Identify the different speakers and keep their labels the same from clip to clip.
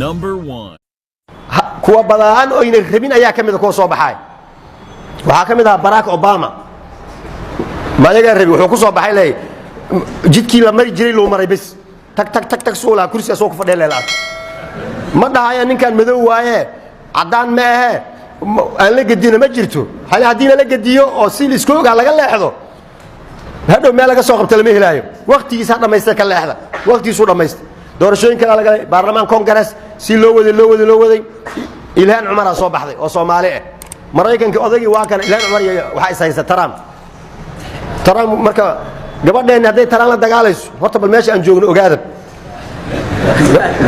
Speaker 1: Number 1.
Speaker 2: kuwa badan oo inay rabin ayaa kamid kuwa soo baxay waxa kamid ah Barack Obama ma ayaga rabi wuxuu ku soo baxay leey jidkii la mari jiray loo maray bis tag suula kursi soo ku fadhiyay leelaa ma dhahayo ninkan madow waaye cadaan ma aha aan la gadina ma jirto hadii la gadiyo oo si iskooga laga leexdo hadhow meel laga soo qabto lama helaayo waqtigiisa dhameystay ka leexda waqtigiisu dhameystay doorashooyinka laga baarlamaan Congress si loo waday Ilhan Umar soo baxday oo Soomaali ah Mareykanka odagii waa kan Ilhan Umar waxa ay saysa Trump marka gabadheena haday Trump la dagaalayso horta bal meesha aan joogno ogaada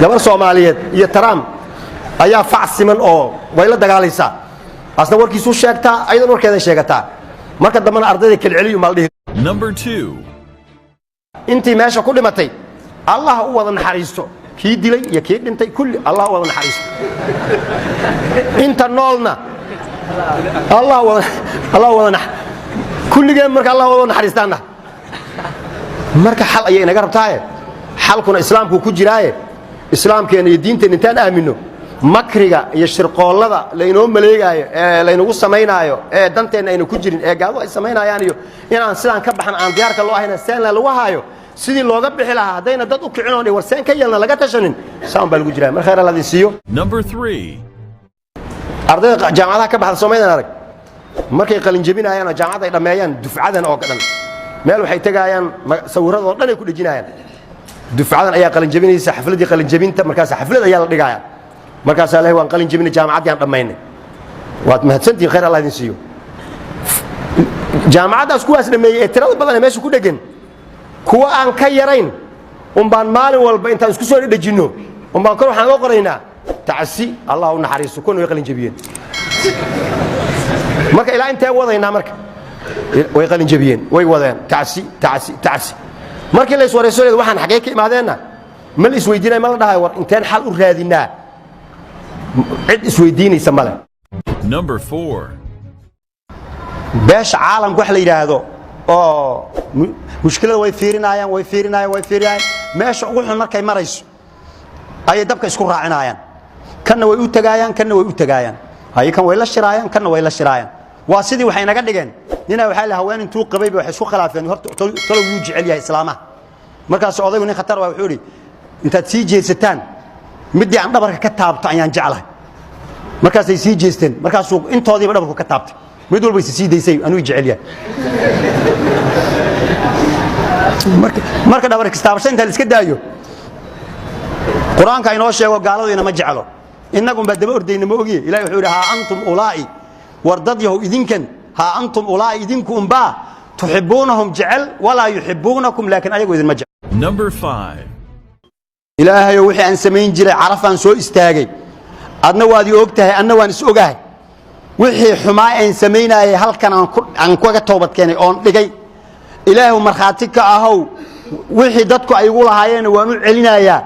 Speaker 2: gabar Soomaaliyeed iyo Trump ayaa facsiman oo way la dagaalaysaa asna warkiisu sheegtaa aydan warkeeda sheegataa marka dambana ardayda kala celiyo maal dhig
Speaker 1: Number 2.
Speaker 2: intii meesha ku dhimatay Allah u wada naxariisto kii dilay iyo kii dhintay kulli Allah u wada naxariisto inta noolna Allah wada kulligeen marka Allah wada naxariistaana marka xal ayay naga rabtaa xalkuna islaamku ku jiraaye islaamkeena iyo diinteena intaan aamino makriga iyo shirqoolada laynoo maleegayo ee laynagu sameeynaayo ee danteena aynu ku jirin ee gaado ay sameeynayaan iyo inaan sidaan ka baxan aan diyaarka loo ahayna seen lagu haayo sidii looga bixi lahaa hadayna dad u kicinoon warseen ka yeelna laga tashanin saan baa lagu jiraa mar khayr Allah siiyo
Speaker 1: Number 3.
Speaker 2: ardayda jaamacadaha ka baxda Soomaaliya arag markay qalin jabinayaan jaamacad ay dhameeyaan dufcadan oo dhan meel waxay tagayaan sawirado dhan ay ku dhijinayaan dufcadan ayaa qalin jabinaysa xafladii qalin jabinta markaas xaflad ayaa la dhigayaa markaas Allah waan qalin jabinay jaamacad aan dhameynay waad mahadsantiin khayr Allah idin siiyo jaamacadaas kuwaas dhameeyay tirada badan meesha ku dhagan kuwa aan ka yarayn baan maalin walba intaan isku soo dhajino baan kor waxaan uga qoraynaa taasi Allah u naxariisto kun way qalin jabiyeen marka ilaa intee wadaynaa marka way qalin jabiyeen way wadeen taasi markii la iswareysay waxaan xagee ka imaadeena mal isweydiinay ma la dhahay war inteen xal u raadinaa cid isweydiinaysa male
Speaker 1: Number 4.
Speaker 2: beesha caalamka wax la yiraahdo oo mushkilada way fiirinayaan meesha ugu xun markay marayso ay dabka isku raacinayaan kana way u tagayaan hay kan way la shiraayaan kana way la shiraayaan waa sidii waxay naga dhigeen nina waxa la haween intuu qabay wax isku khilaafeen horta talo uu jecel yahay islaamaha markaas odaygu nin khatar waa wuxuu yiri intaad sii jeesataan midii aan dhabarka ka taabto ayaan jeclahay markaas ay sii jeesteen markaas intoodiiba dhabarka ka taabtay mid walba sii daysay anuu jecel yahay marka dhabarka istaabashay inta la iska daayo quraanka inoo sheego gaaladina ma jecelo inagu ba daba ordayna ma ogiye ilaahay wuxuu yiri ha antum ulaa'i wardad yahu idinkan ha antum ulaa'i idinkum ba tuhibbunahum jecel wala yuhibbunakum laakin ayagu idin ma jecel
Speaker 1: Number 5.
Speaker 2: ilaahay wixii aan sameyn jiray carafan soo istaagay adna waad ogtahay anna waan is ogahay wixii xumaa aan sameynayay halkan aan kuga toobad keenay oon dhigay ilaahu marxaati ka ahow wixii dadku ay ugu lahaayeen waan u celinayaa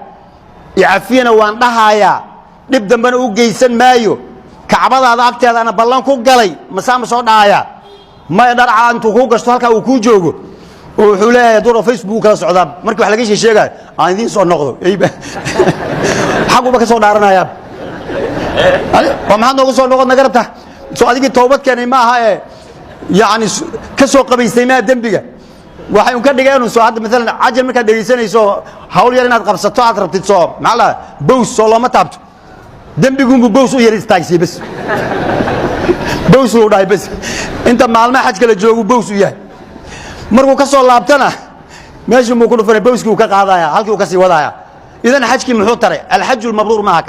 Speaker 2: iafiyana waan dhahayaa dib dambana u geysan maayo kacbadaada agteedana ballan ku galay masaama soo dhaaya ma dharca intuu ku gasto halka uu ku joogo wuxuu leeyahay duro Facebook kala socdaa markii wax laga sheegay aan idin soo noqdo xaquba ka soo dhaaranaya maxaad noogu soo noqod naga rabtaa soo adigi toobad keenay ma aha yaani ka soo qabaystay ma dambiga waxay u ka dhigeen soo hadda midalan ajal marka dhageysanayso hawl yar inaad qabsato aad rabtid soo macala bows soo lama taabto dambigu bows u yar istaagsi bas bows loo dhaay bas inta maalmaha xajka la joogo bows u yahay markuu ka soo laabtana meesha muu ku dhufay bowskii uu ka qaadaya halkii uu ka sii wadaya idan xajkii muxuu taray al hajj al mabrur maaha